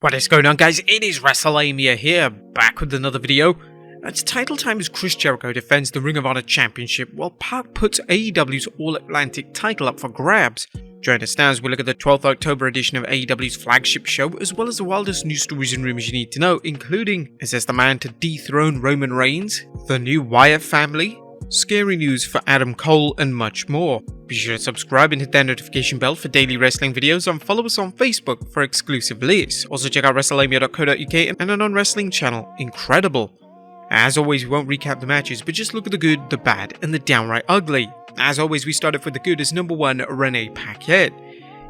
What is going on, guys? It is Wrestlelamia here, back with another video. It's title time as Chris Jericho defends the Ring of Honor Championship while Park puts AEW's All-Atlantic title up for grabs. Join us now as we look at the 12th October edition of AEW's flagship show, as well as the wildest news stories and rumors you need to know, including, is this the man to dethrone Roman Reigns? The new Wyatt family? Scary news for Adam Cole, and much more. Be sure to subscribe and hit that notification bell for daily wrestling videos, and follow us on Facebook for exclusive lists. Also check out Wrestlelamia.co.uk and our non-wrestling channel, Incredible. As always, we won't recap the matches, but just look at the good, the bad, and the downright ugly. As always, we start off with the good as number 1, Renee Paquette.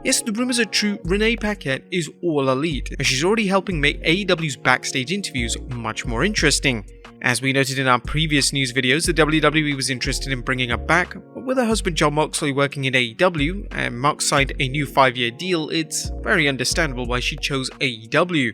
Yes, the rumors are true, Renee Paquette is all elite, and she's already helping make AEW's backstage interviews much more interesting. As we noted in our previous news videos, the WWE was interested in bringing her back, but with her husband Jon Moxley working in AEW, and Mox signed a new 5-year deal, it's very understandable why she chose AEW.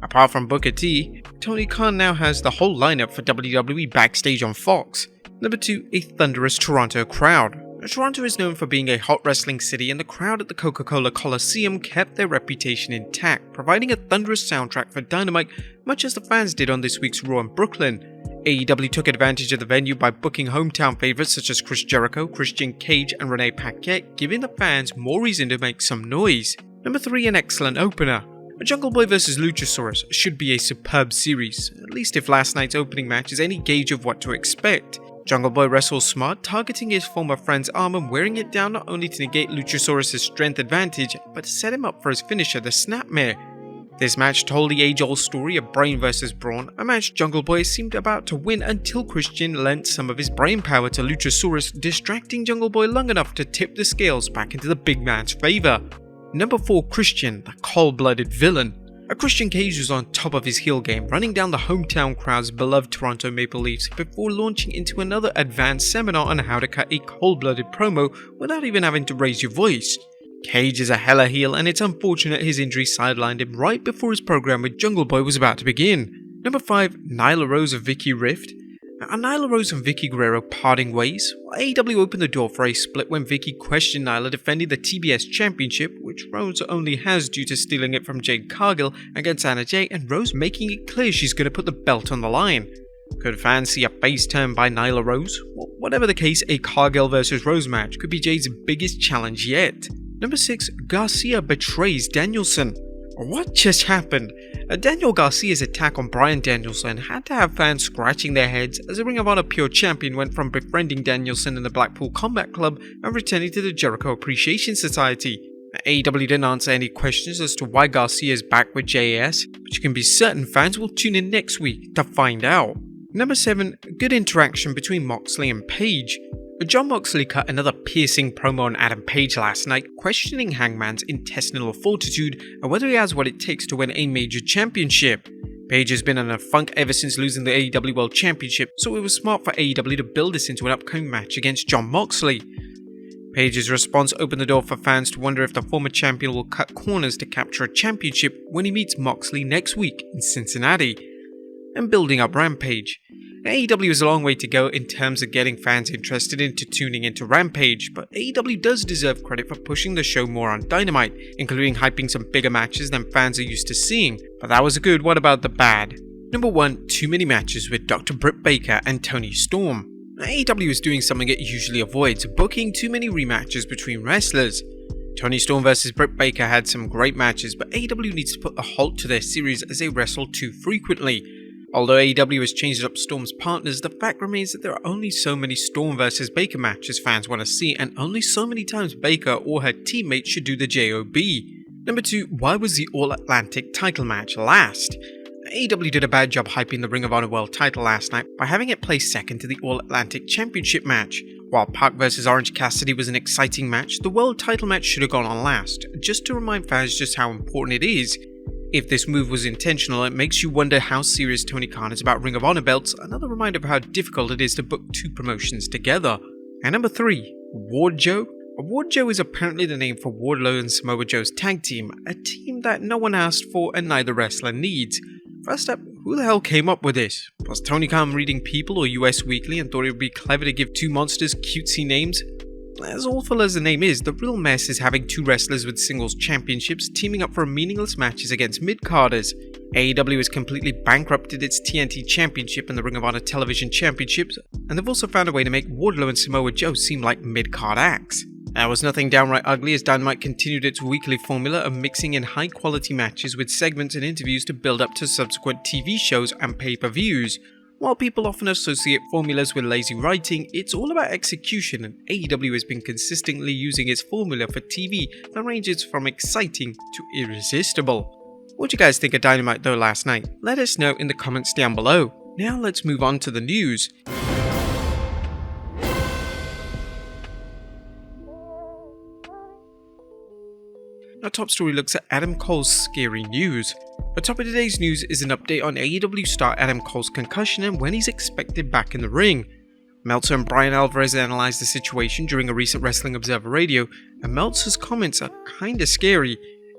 Apart from Booker T, Tony Khan now has the whole lineup for WWE Backstage on Fox. Number 2, a thunderous Toronto crowd. Toronto is known for being a hot wrestling city, and the crowd at the Coca-Cola Coliseum kept their reputation intact, providing a thunderous soundtrack for Dynamite, much as the fans did on this week's Raw in Brooklyn. AEW took advantage of the venue by booking hometown favorites such as Chris Jericho, Christian Cage, and Renee Paquette, giving the fans more reason to make some noise. Number 3, an excellent opener. Jungle Boy vs Luchasaurus should be a superb series, at least if last night's opening match is any gauge of what to expect. Jungle Boy wrestles smart, targeting his former friend's arm and wearing it down not only to negate Luchasaurus' strength advantage, but to set him up for his finisher, the Snapmare. This match told the age-old story of Brain vs Brawn, a match Jungle Boy seemed about to win until Christian lent some of his brain power to Luchasaurus, distracting Jungle Boy long enough to tip the scales back into the big man's favour. Number 4, Christian, the cold-blooded villain. Christian Cage was on top of his heel game, running down the hometown crowd's beloved Toronto Maple Leafs before launching into another advanced seminar on how to cut a cold-blooded promo without even having to raise your voice. Cage is a hella heel, and it's unfortunate his injury sidelined him right before his program with Jungle Boy was about to begin. Number 5, Nyla Rose of Vicky Rift. Are Nyla Rose and Vicky Guerrero parting ways? AEW opened the door for a split when Vicky questioned Nyla defending the TBS Championship, which Rose only has due to stealing it from Jade Cargill, against Anna Jay, and Rose making it clear she's going to put the belt on the line. Could fans see a face turn by Nyla Rose? Well, whatever the case, a Cargill vs Rose match could be Jade's biggest challenge yet. Number 6, Garcia betrays Danielson. What just happened? Daniel Garcia's attack on Bryan Danielson had to have fans scratching their heads as the Ring of Honor Pure Champion went from befriending Danielson in the Blackpool Combat Club and returning to the Jericho Appreciation Society. AEW didn't answer any questions as to why Garcia is back with JAS, but you can be certain fans will tune in next week to find out. Number 7, good interaction between Moxley and Page. Jon Moxley cut another piercing promo on Adam Page last night, questioning Hangman's intestinal fortitude and whether he has what it takes to win a major championship. Page has been in a funk ever since losing the AEW World Championship, so it was smart for AEW to build this into an upcoming match against Jon Moxley. Page's response opened the door for fans to wonder if the former champion will cut corners to capture a championship when he meets Moxley next week in Cincinnati. And building up Rampage. AEW is a long way to go in terms of getting fans interested into tuning into Rampage, but AEW does deserve credit for pushing the show more on Dynamite, including hyping some bigger matches than fans are used to seeing. But that was good, what about the bad? Number 1, too many matches with Dr. Britt Baker and Toni Storm. AEW is doing something it usually avoids, booking too many rematches between wrestlers. Toni Storm vs Britt Baker had some great matches, but AEW needs to put a halt to their series as they wrestle too frequently. Although AEW has changed up Storm's partners, the fact remains that there are only so many Storm vs Baker matches fans want to see, and only so many times Baker or her teammates should do the JOB. Number 2, why was the All-Atlantic title match last? AEW did a bad job hyping the Ring of Honor World title last night by having it place second to the All-Atlantic Championship match. While Pac vs Orange Cassidy was an exciting match, the World title match should have gone on last, just to remind fans just how important it is. If this move was intentional, it makes you wonder how serious Tony Khan is about Ring of Honor belts, another reminder of how difficult it is to book two promotions together. And number 3, Ward Joe. Ward Joe is apparently the name for Wardlow and Samoa Joe's tag team, a team that no one asked for and neither wrestler needs. First up, who the hell came up with this? Was Tony Khan reading People or US Weekly and thought it would be clever to give two monsters cutesy names? As awful as the name is, the real mess is having two wrestlers with singles championships teaming up for meaningless matches against mid-carders. AEW has completely bankrupted its TNT Championship and the Ring of Honor Television Championships, and they've also found a way to make Wardlow and Samoa Joe seem like mid-card acts. There was nothing downright ugly as Dynamite continued its weekly formula of mixing in high-quality matches with segments and interviews to build up to subsequent TV shows and pay-per-views. While people often associate formulas with lazy writing, it's all about execution, and AEW has been consistently using its formula for TV that ranges from exciting to irresistible. What do you guys think of Dynamite though last night? Let us know in the comments down below. Now let's move on to the news. Our top story looks at Adam Cole's scary news. The top of today's news is an update on AEW star Adam Cole's concussion and when he's expected back in the ring. Meltzer and Brian Alvarez analyzed the situation during a recent Wrestling Observer Radio, and Meltzer's comments are kinda scary.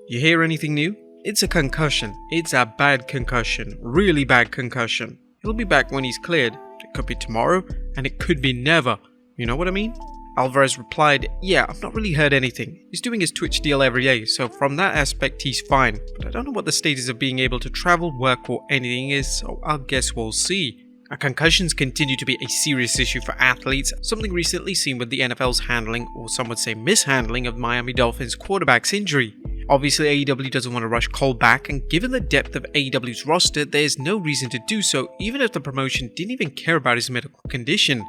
You hear anything new? It's a concussion. It's a bad concussion. Really bad concussion. He'll be back when he's cleared. It could be tomorrow, and it could be never. You know what I mean? Alvarez replied, "Yeah, I've not really heard anything. He's doing his Twitch deal every day, so from that aspect he's fine. But I don't know what the status of being able to travel, work or anything is, so I guess we'll see." Concussions continue to be a serious issue for athletes, something recently seen with the NFL's handling, or some would say mishandling, of Miami Dolphins quarterback's injury. Obviously AEW doesn't want to rush Cole back, and given the depth of AEW's roster, there's no reason to do so even if the promotion didn't even care about his medical condition.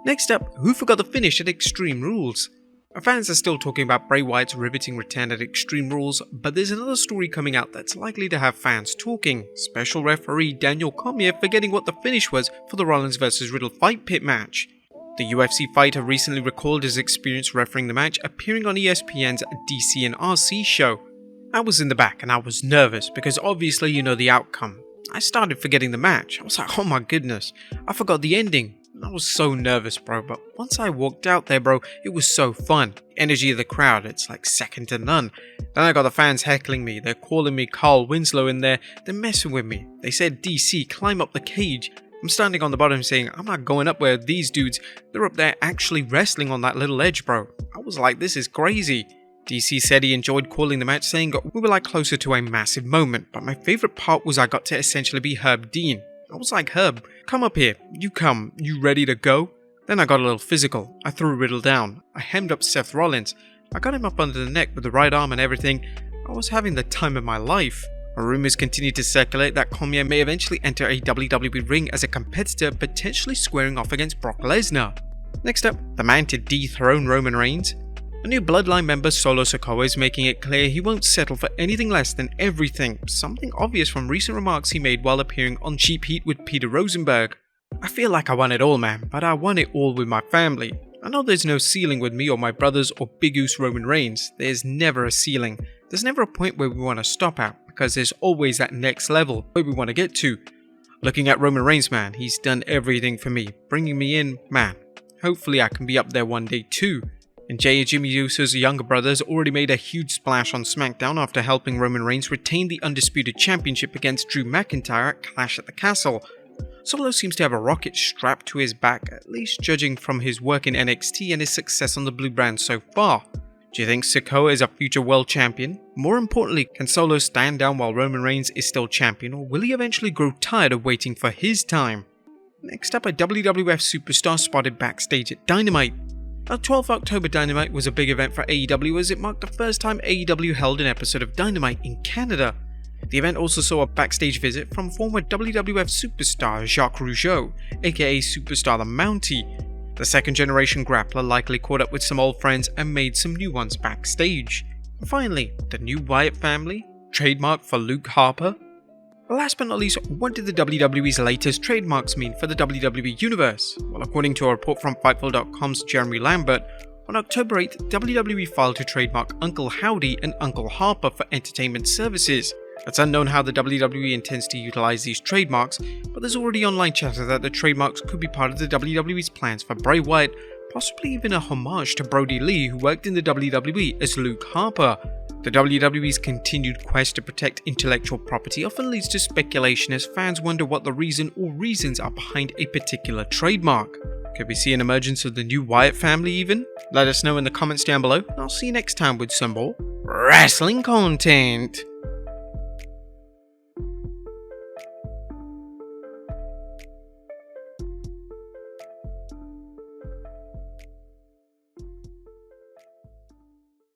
Next up, who forgot the finish at Extreme Rules? Our fans are still talking about Bray Wyatt's riveting return at Extreme Rules, but there's another story coming out that's likely to have fans talking. Special referee Daniel Cormier forgetting what the finish was for the Rollins vs Riddle Fight Pit match. The UFC fighter recently recalled his experience refereeing the match, appearing on ESPN's DC and RC show. I was in the back and I was nervous because obviously you know the outcome. I started forgetting the match. I was like, oh my goodness, I forgot the ending. I was so nervous, bro, but once I walked out there, bro, it was so fun. The energy of the crowd, it's like second to none. Then I got the fans heckling me. They're calling me Carl Winslow in there. They're messing with me. They said, DC, climb up the cage. I'm standing on the bottom saying, I'm not going up where these dudes, they're up there actually wrestling on that little edge, bro. I was like, this is crazy. DC said he enjoyed calling the match, saying we were like closer to a massive moment, but my favorite part was I got to essentially be Herb Dean. I was like, Herb, come up here. You come. You ready to go? Then I got a little physical. I threw Riddle down. I hemmed up Seth Rollins. I got him up under the neck with the right arm and everything. I was having the time of my life. Rumors continue to circulate that Cormier may eventually enter a WWE ring as a competitor, potentially squaring off against Brock Lesnar. Next up, the man to dethrone Roman Reigns. A new Bloodline member, Solo Sikoa, is making it clear he won't settle for anything less than everything, something obvious from recent remarks he made while appearing on Cheap Heat with Peter Rosenberg. I feel like I won it all, man, but I won it all with my family. I know there's no ceiling with me or my brothers or Big Goose Roman Reigns. There's never a ceiling. There's never a point where we want to stop at, because there's always that next level where we want to get to. Looking at Roman Reigns, man, he's done everything for me. Bringing me in, man. Hopefully I can be up there one day too. And Jey and Jimmy Uso's younger brothers already made a huge splash on SmackDown after helping Roman Reigns retain the Undisputed Championship against Drew McIntyre at Clash at the Castle. Solo seems to have a rocket strapped to his back, at least judging from his work in NXT and his success on the blue brand so far. Do you think Sikoa is a future world champion? More importantly, can Solo stand down while Roman Reigns is still champion, or will he eventually grow tired of waiting for his time? Next up, a WWF superstar spotted backstage at Dynamite. Our 12th October Dynamite was a big event for AEW as it marked the first time AEW held an episode of Dynamite in Canada. The event also saw a backstage visit from former WWF superstar Jacques Rougeau, aka Superstar the Mountie. The second generation grappler likely caught up with some old friends and made some new ones backstage. And finally, the new Wyatt family, trademark for Luke Harper. Last but not least, what did the WWE's latest trademarks mean for the WWE Universe? Well, according to a report from Fightful.com's Jeremy Lambert, on October 8th, WWE filed to trademark Uncle Howdy and Uncle Harper for entertainment services. It's unknown how the WWE intends to utilize these trademarks, but there's already online chatter that the trademarks could be part of the WWE's plans for Bray Wyatt, possibly even a homage to Brodie Lee, who worked in the WWE as Luke Harper. The WWE's continued quest to protect intellectual property often leads to speculation as fans wonder what the reason or reasons are behind a particular trademark. Could we see an emergence of the new Wyatt family even? Let us know in the comments down below. I'll see you next time with some more wrestling content.